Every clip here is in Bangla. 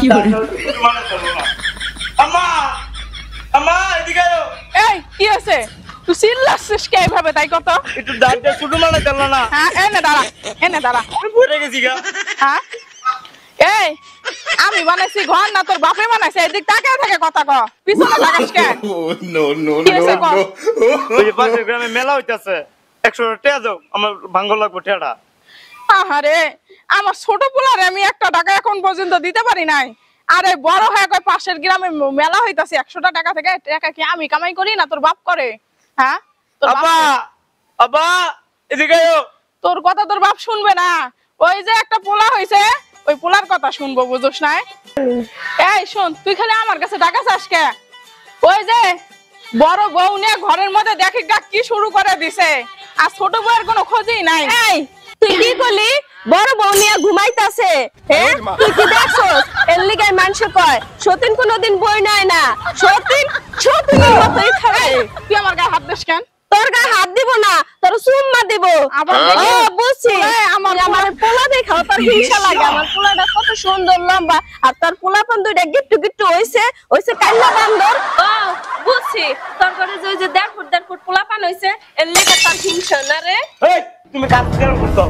কি হলো আম্মা আম্মা এদিকে আয় এই কি আছে তুই চিল্লাছিস কে এইভাবে তাই কত একটু দাঁড়টা ছোট মানে চল না হ্যাঁ এনে দাঁড়া পড়ে গেছি গা হ্যাঁ এই আমি বানাইছি ঘর না তোর বাপে বানাইছে এদিক তাকায় থাকে কথা ক পিছনে তাকাস কেন নো নো কি হইছে ক? ওই যে পাশের গ্রামে মেলা হইতাছে 100 টাকা দাও আমার ভাঙ্গল লাগবে টাকা আহারে আমার ছোট পোলারে আমি 1 টাকা এখন পর্যন্ত দিতে পারি নাই আরে বড় হয়ে কয় পাশের গ্রামে মেলা হইতাছে 100 টাকা থেকে টাকা কি আমি কামাই করি না তোর বাপ করে হ্যাঁ তোর বাপ আব্বা আব্বা এদিকে আয় তোর কথা তোর বাপ শুনবে না ওই যে একটা পোলা হইছে ওই পোলার কথা শুনবো বুঝছ না এই শোন তুই খালি আমার কাছে টাকা চাস কে ওই যে বড় বউ নিয়ে ঘরের মধ্যে দেখি কি শুরু করে দিছে আর ছোট বউয়ের কোনো খোঁজই নাই এই তুই কি করলি বড় বউ নিয়ে ঘুমাইতাছে হ্যাঁ তুই কি দেখছস এর লিগাই মানুষ কয় সতীন কোনোদিন বই নাই না সতীনের মতই থাকে তুই আমার গায়ে হাত দিস কেন তোর গায়ে হাত দিব না তোর চুম্মা দিব আবার ও বুঝছি আমার পোলা দেখাও তোর হিংসা লাগে আমার পোলাটা কত সুন্দর লম্বা আর তোর পোলাপন দুইটা গিট্টু গিট্টু হইছে কাইলা বান্দর ও বুঝছি তোর ঘরে যে 1.5 ফুট পোলাপান হইছে এর লিগা তোর হিংসা না রে এই তুমি কাজ কেন করছো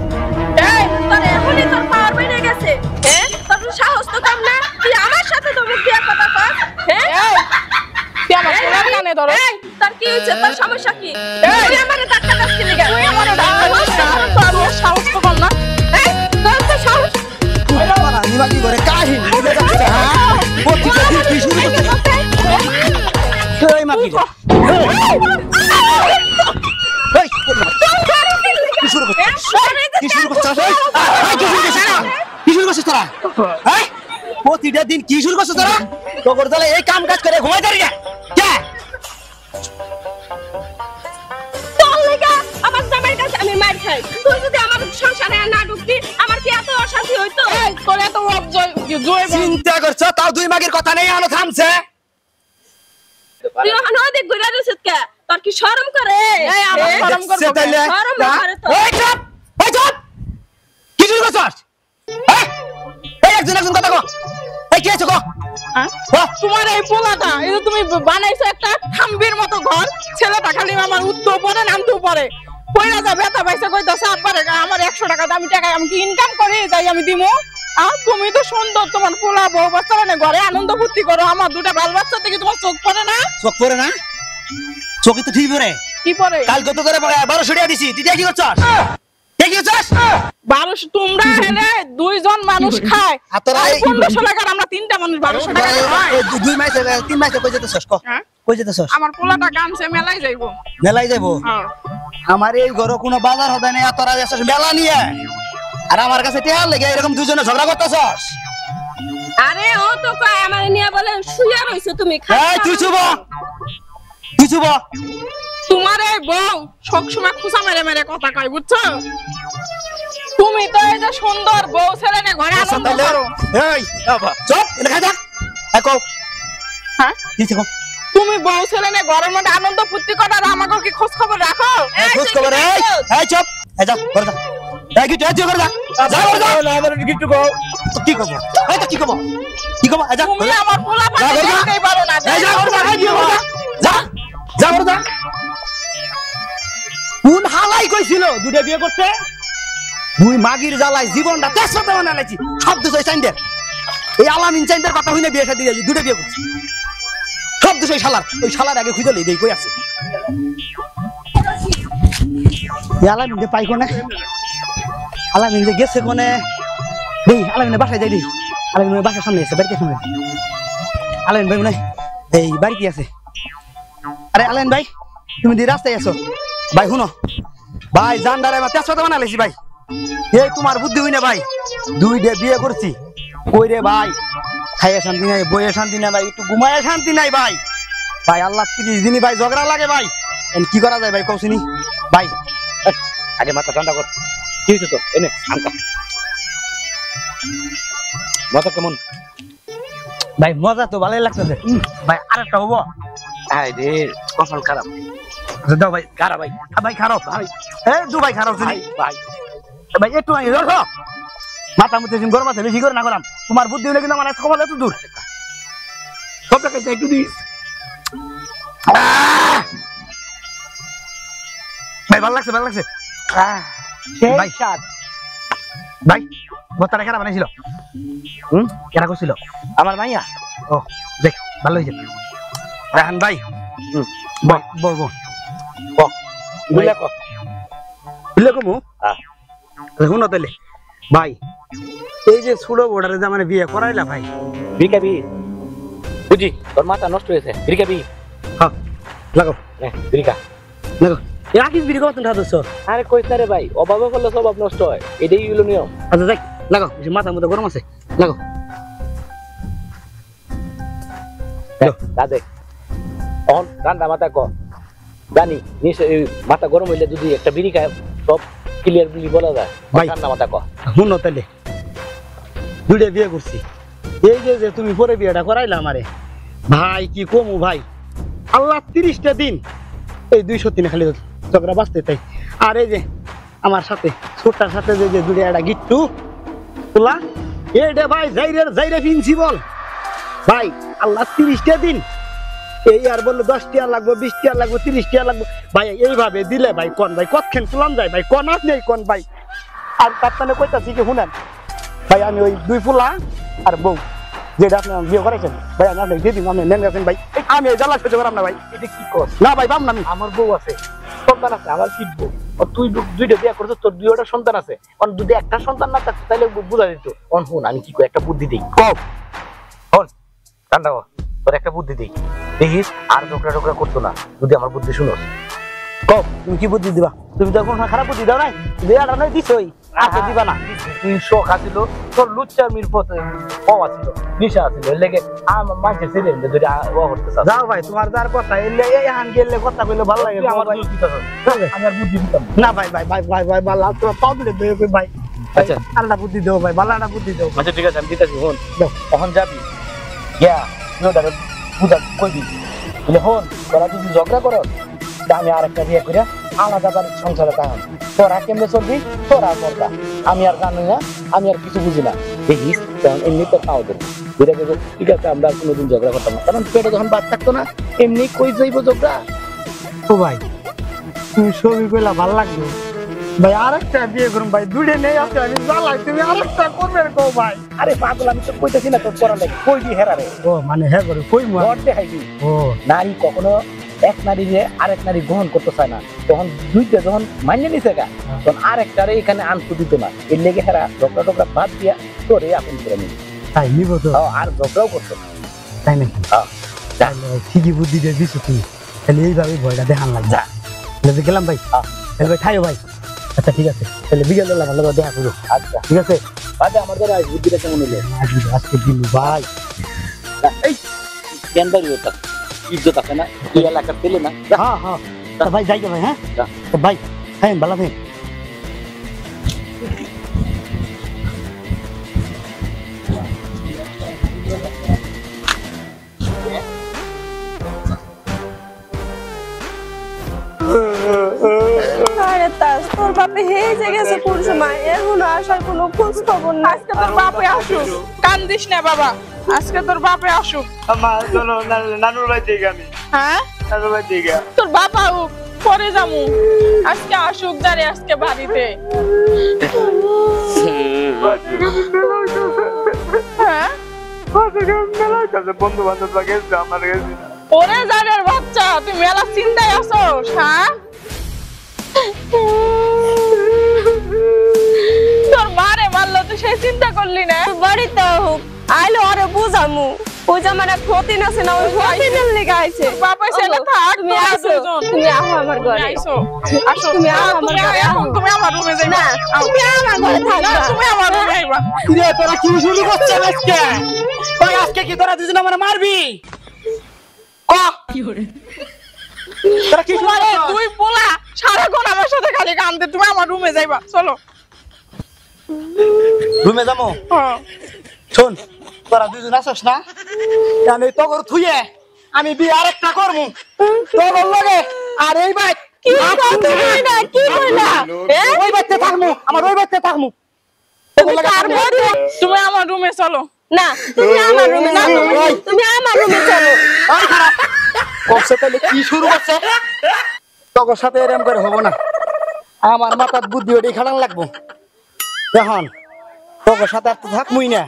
এই তোর এখনই তোর পাওয়ার বেড়ে গেছে হ্যাঁ তোর সাহস তো কম না তুই আমার সাথে তো মুখ দিয়ে কথা কর হ্যাঁ এই তুই আমার পোলার কানে ধরো এই তোর কি হইছে তোর সমস্যা কি তুই আমারে ধাক্কা দিচ্ছিস লাগা তুই আমার ডাক্তার সাহস তো কম না এই তোর তো সাহস বাবা নিবা কি করে কাহিনী বুঝে যাচ্ছে হ্যাঁ প্রতিটা দিন কি শুরু করতে এই মাগি এই কি শুরু করছিস কি শুরু করছিস কি শুরু করছিস তোরা হ্যাঁ প্রতিটা দিন কি শুরু করছিস তোরা তোর দলে এই কাম কাজ করে ঘুমাই দাঁড়িয়ে কে তোর লাগা আমার জামাইর কাছে আমি মার খাই তুই যদি আমার সংসারে না ঢুকতি আমার কি এত অশান্তি হইতো এই তোর এত জয় চিন্তা করছো তাও দুই মাগের কথা নেই আলো থামছে তুই ওখানে ওদিক ঘুরে দিছিস কে তোর কি শরম করে এই আমার শরম করবে শরম করে তো এই চুপ কি শুরু করছিস হ্যাঁ এই একজন কথা কো এই কি আছে কো তোমার এই পোলাটা এই যে তুমি বানাইছো একটা খাম্বির মতো ঘর ছেলেটা খালি আমার উত্তর পরে নামতেও পরে কইরা যা ব্যথা পাইছে কইতাছে আব্বারে আমার 100 টাকা দামি টাকা আমি কি ইনকাম করি যাই আমি দিমু তুমি তো সুন্দর তোমার পোলা বউ বাচ্চা মানে ঘরে আনন্দ ফুর্তি করো আমার দুটা বাল বাচ্চা থেকে তোমার চোখ পড়ে না চোখ পড়ে না চোখে তো ঠিক পড়ে কি পড়ে কাল কত করে 1200 টাকা দিছি তুই কি করছস কি করছস 1200 তোমরা হেলে দুইজন মানুষ খায় আর তোরা এই 1500 টাকার আমরা তিনটা মানুষ 1200 টাকা খাই দুই মাসে তিন মাসে কই যেতেছস কো কই যেতেছস আমার পোলাটা গামছে মেলাই যাইবো মেলাই যাবো হ্যাঁ আমার এই ঘরে কোনো বাজার হবে না তোরা যাচ্ছস মেলা নিয়ে আর আমার কাছে টাকা লাগে এরকম দুজনে ঝগড়া করতেছস আরে ও তো কয় আমারে নিয়ে বলে শুয়া রইছো তুমি এই তুই চুপ তোমার এই বউ সবসময় খুশা মেরে মেরে কথা কয় বুঝছো তুমি তো এই যে সুন্দর বউ ছেলে নিয়ে ঘরে আনন্দ করো এই বাবা চুপ লেখা যাক একো হ্যাঁ কি কো তুমি বউ ছেলে নিয়ে ঘরের মধ্যে আনন্দ ফুর্তি করো আর আমাকে কি খোঁজ খবর রাখো খোঁজ খবর এই চুপ এই যা ঘর যা এই কি তুই ঘর যা যা ঘর যা না আমার কিছু কও তো কি কব এই তো কি কব এই যা তুমি আমার পোলা পানি দেখতেই পারো না এই যা ঘর যা যা যা ঘর যা কোন হালাই কইছিল দুটো বিয়ে করতে দুই মাগির জ্বালাই জীবনটা তেজপাতা বানাইছি শব্দ জয় চাইন্দের এই আলামিন চাইন্দের কথা হইনে বিয়ে শাদী দিয়েছি দুটো বিয়ে করছি শব্দ জয় শালার ওই শালার আগে খুঁজে লই দেই কই আছে আলামিন যে পাই কোনে আলামিন যে গেছে কোনে দেই আলামিনের বাসায় যাই দেই আলামিনের বাসার সামনে আছে বাড়িতে সামনে আলামিন ভাই মনে এই বাড়িতে আছে আরে আলামিন ভাই তুমি দি রাস্তায় আছো ভাই শুনো ভাই জানদারে মা তেজপাতা বানাইছি ভাই এই তোমার বুদ্ধি হই না ভাই দুইটা বিয়ে করছি কই রে ভাই খাইয়ে শান্তি নাই বইয়ে শান্তি নাই ভাই একটু ঘুমায়ে শান্তি নাই ভাই ভাই আল্লাহ 30 দিনই ভাই ঝগড়া লাগে ভাই এন কি করা যায় ভাই কওছিনি ভাই আগে মাথা ঠান্ডা কর কি হইছে তো এনে আমকা মাথা কেমন ভাই মজা তো ভালোই লাগতেছে ভাই আরেকটা হবো আই রে কপাল খারাপ দাও ভাই খারাপ ভাই ভাই খারাপ ভাই এই দু ভাই খারাপ ভাই ভাই ভাই একটু আই ধরো মাথা মুতে সিম গরম আছে বেশি করে না করাম তোমার বুদ্ধি হলে কিন্তু আমার আজকে কপালে এত দূর সব টাকা একটু দিস ভাই ভালো লাগছে ভাই ভাই বস্তাটা কেনা বানাইছিল কেনা করছিল আমার মাইয়া ও দেখ ভালো হয়েছে রাহান ভাই বুঝলা কো বুঝলে কমু শুনো তাহলে ভাই এই যে ছোট বোর্ডারে যে মানে বিয়ে করাইলা ভাই বিকাবি বুঝি তোর মাথা নষ্ট হয়েছে বিকাবি হ্যাঁ লাগাও বিকা লাগাও রাখিস বিড়ি কত টাকা দছ আরে কইছ না রে ভাই অভাবে করলে স্বভাব নষ্ট হয় এটাই হলো নিয়ম আচ্ছা দেখ লাগাও মাথা মধ্যে গরম আছে লাগাও দাদে অন রান্না মাথা ক জানি মাথা গরম হইলে যদি একটা বিড়ি খায় সব ক্লিয়ার বিলি বলা যায় ভাই রান্না মাথা ক শুনো তাহলে দুইটা বিয়ে করছি এই যে তুমি পরে বিয়েটা করাইলা আমারে ভাই কি কমু ভাই আল্লাহ 30টা দিন এই 203 খালি ঝগড়া বাঁচতে তাই আর এই যে আমার সাথে ছোটটার সাথে যে দুইটা একটা গিট্টু তোলা এইটা ভাই যাইরে প্রিন্সিপাল ভাই আল্লাহ 30টা দিন এই আর বললো 10 টাকা লাগবে 20 টাকা লাগবে 30 টাকা লাগবে ভাই এইভাবে দিলে ভাই কোন ভাই কতক্ষণ তুলাম যায় ভাই কোন আপনি কোন ভাই আর তার কইতাছি কি শুনেন ভাই আমি ওই দুই ফুলা আর বউ যেটা আপনি বিয়ে করেছেন ভাই আমি আপনাকে দিয়ে দিন আপনি নেন গেছেন ভাই আমি এই জ্বালা সহ্য করাম না ভাই এটা কি কর না ভাই পাম না আমি আমার বউ আছে সন্তান আছে আমার শিখবো তুই দুইটা বিয়ে করছিস তোর দুইটা সন্তান আছে অন যদি একটা সন্তান না থাকতো তাহলে বুঝা যেত অন শুন আমি কি করি একটা বুদ্ধি দিই কও শোন ঠান্ডা হ তোর একটা বুদ্ধি দিই দেখিস আর ঝগড়া করতো না যদি আমার বুদ্ধি শুনোস কও তুমি কি বুদ্ধি দিবা তুমি তো কোনো খারাপ বুদ্ধি দাও নাই বিয়েটা নয় দিছই আর তো দিবা না তুই শোক আছিল তোর লুচ্চার মির পথে পাওয়া ছিল নিশা আছিল লেগে আমার মাঝে ছেলে যদি ও করতে চাস যাও ভাই তোমার যার কথা এলে এই হান গেলে কথা কইলে ভালো লাগে আমার ভাই আমি আর বুদ্ধি দিতাম না ভাই ভাই ভাই ভাই ভাই ভালো তোমার পাও দিলে দেও ভাই আচ্ছা আলাদা বুদ্ধি দেও ভাই ভালো একটা বুদ্ধি দেও আচ্ছা ঠিক আছে আমি দিতেছি হন তখন যাবি গিয়া তুই ওটা বুঝা কই দিবি বলে হন তোরা যদি ঝগড়া করো আমি আর একটা বিয়ে করে আলাদা বাড়ির সংসারে থাকাম তোরা কেমনে চলবি তোরা করবা আমি আর জানি না আমি আর কিছু বুঝি না দেখিস তখন এমনি তো খাওয়া দেবো বুঝে দেবো ঠিক আছে আমরা আর কোনোদিন ঝগড়া করতাম না কারণ পেটে যখন বাদ থাকতো না এমনি কই যাইবো ঝগড়া ও ভাই তুমি ছবি কইলা ভালো লাগলো ভাই আরেকটা বিয়ে করুন ভাই দুইটা নেই আছে আমি জ্বালাই তুমি আরেকটা করবে কো ভাই আরে পাগল আমি তো কইতেছি না তোর করা লাগে কই দি হেরারে ও মানে হ্যাঁ করে কই মু ঘর দেখাইবি ও নারী কখনো এক নারীরে আরেক নারী গ্রহণ করতে চায় না তখন দুইটা যখন মানিয়ে নিছে গা তখন আরেকটারে এখানে আনতে দিত না এর লেগে হেরা ঝগড়া বাদ দিয়া তোরে আপন করে নিবি তাই নিব তো আর ঝগড়াও করতো না তাই নাকি তাহলে ঠিকই বুদ্ধি দিয়ে দিছো তুমি তাহলে এইভাবে ভয়টা দেখান লাগবে যা তাহলে গেলাম ভাই তাহলে ভাই খাইও ভাই আচ্ছা ঠিক আছে তাহলে বিকেল বেলা ভালো দেখা করো আচ্ছা ঠিক আছে বাদে আমার দ্বারা বুদ্ধিটা কেমন হলো আজকে দিন ভাই এই কেন বাড়ি ওটা ইজ্জত আছে না এই এলাকার পেলে না হ্যাঁ হ্যাঁ ভাই যাই ভাই হ্যাঁ যা। ভাই হ্যাঁ ভালো থাকেন আরে তাস তোর বাপে হেজে গেছে কোন সময় এখনো আসার কোনো খোঁজ খবর না আজকে তোর বাপে আসুক কান্দিস না বাবা আজকে তোর বাপে আসুক আমার চলো নানুর বাড়ি থেকে আমি হ্যাঁ নানুর বাড়ি থেকে তোর বাবা হোক পরে যামু আজকে আসুক জারে আজকে বাড়িতে হ্যাঁ বন্ধু বান্ধব গেছে আমার গেছে ওরে জারের বাচ্চা তুই মেলা চিন্তায় আসোস হ্যাঁ তোর মারে মারলো তুই সেই চিন্তা করলি না বাড়িতে হোক আইলো আরে বুঝামু ওই যে আমার ক্ষতি আছে না ওই ক্ষতির লেগে আইছে বাবা ছেলে থাক তুমি আসো তুমি আহো আমার ঘরে আইসো আসো তুমি আহো আমার ঘরে এখন তুমি আমার রুমে যাইবা না তুমি আমার ঘরে থাকবা তুমি আমার রুমে আইবা রে তোরা কি শুরু করছিস আজকে ওই আজকে কি তোরা দুজন আমারে মারবি ক কি করে তোরা কি শুরু আরে তুই পোলা সারাক্ষণ আমার সাথে খালি কান্দে তুমি আমার রুমে যাইবা চলো রুমে যামু হ্যাঁ শোন তোরা দুজন আসছ না আমি তোর থুইয়ে আমি বিয়ে আরেকটা করবো তোর লগে আর এই ভাই কি কইলা কি কইলা ওই বাচ্চা থাকমু আমার ওই বাচ্চা থাকমু তুমি কার বড় তুমি আমার রুমে চলো না তুমি আমার রুমে না তুমি আমার রুমে চলো ওই খারাপ কবসে তাহলে কি শুরু করছে তোর সাথে এরম করে হবো না আমার মাথার বুদ্ধি ওটাই খাটান লাগবো এখন তোর সাথে আর তো থাকমুই না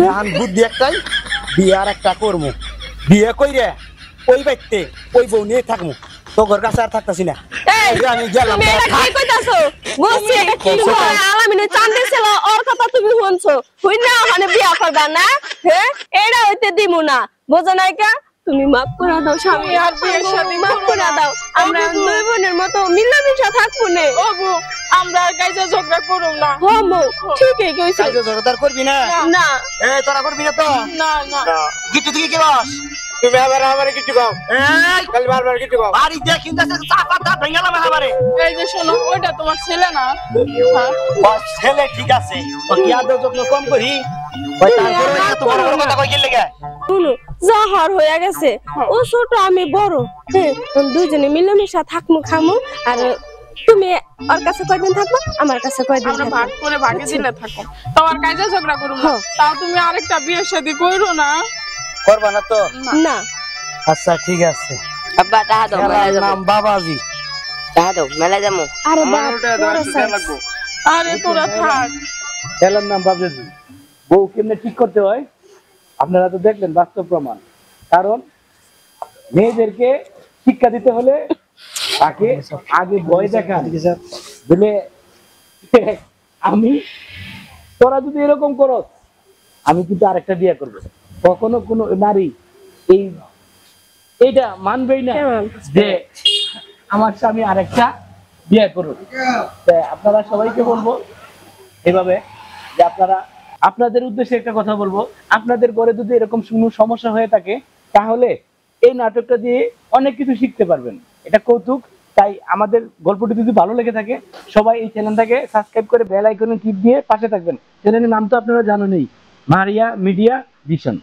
এখন বুদ্ধি একটাই বিয়ে আর একটা করমু বিয়ে কইরে ওই বাইতে ওই বউ নিয়ে থাকমু তোর কাছে আর থাকতাছি না এই আমি গেলাম তুমি এটা কি কইতাছো বুঝছি এটা কি হয় আলামিনে চান্দে ছিল ওর কথা তুমি শুনছো হইনা মানে বিয়া করবা না হ্যাঁ এটা হইতে দিমু না বুঝো নাই কা তুমি মাফ করে দাও স্বামী আর বিয়ের সাথে মাফ করে দাও আমরা দুই বোনের মতো মিলামিশা থাকবো নে ও বউ আমরা আর কাইজা ঝগড়া করুম না হমো ঠিকই কইছো কাজে জোরদার করবি না না এই তোরা করবি না তো না না গিট্টু তুই কি বস তুমি আবার আমারে কিছু কও এই কাল বারবার কিছু কও বাড়ি দেখিন যাচ্ছে চাপা তা ভেঙালাম আমারে এই যে শোনো ওইটা তোমার ছেলে না হ্যাঁ বস ছেলে ঠিক আছে ও কি আদর যত্ন কম করি ওই তারপরে এত বড় বড় কথা কই গেল লাগা শুনো জাহার হয়ে গেছে ও ছোট আমি বড় হ্যাঁ দুইজনে মিলামিশা থাকমু খামু আর তুমি ওর কাছে কয়দিন থাকবা আমার কাছে কয়দিন আমরা থাকবা ভাগ করে ভাগে দিলে থাকো তোমার কাইজা ঝগড়া করুম না তাও তুমি আরেকটা বিয়ে শাদী কইরো না করবা না তো না আচ্ছা ঠিক আছে আব্বা টাহা দাও মেলা খেলার যাবো নাম বাবাজি টাহা দাও মেলা যাবো আরে বাপ আমারটা বড় সাইজ লাগবো আরে তোরা থাক খেলার নাম বাবজি বউ কেমনে ঠিক করতে হয় আপনারা তো দেখলেন বাস্তব প্রমাণ কারণ মেয়েদেরকে শিক্ষা দিতে হলে তাকে আগে ভয় দেখা দিলে আমি তোরা যদি এরকম করো আমি কিন্তু আরেকটা বিয়ে করবো কখনো কোনো নারী এইটা মানবেই না যে আমার স্বামী আরেকটা বিয়ে করুক তাই আপনারা সবাইকে বলবো এভাবে যে আপনারা আপনাদের উদ্দেশ্যে একটা কথা বলবো আপনাদের ঘরে যদি এরকম কোনো সমস্যা হয়ে থাকে তাহলে এই নাটকটা দিয়ে অনেক কিছু শিখতে পারবেন এটা কৌতুক তাই আমাদের গল্পটি যদি ভালো লেগে থাকে সবাই এই চ্যানেলটাকে সাবস্ক্রাইব করে বেল আইকনে টিপ দিয়ে পাশে থাকবেন চ্যানেলের নাম তো আপনারা জানেনই মারিয়া মিডিয়া ভিশন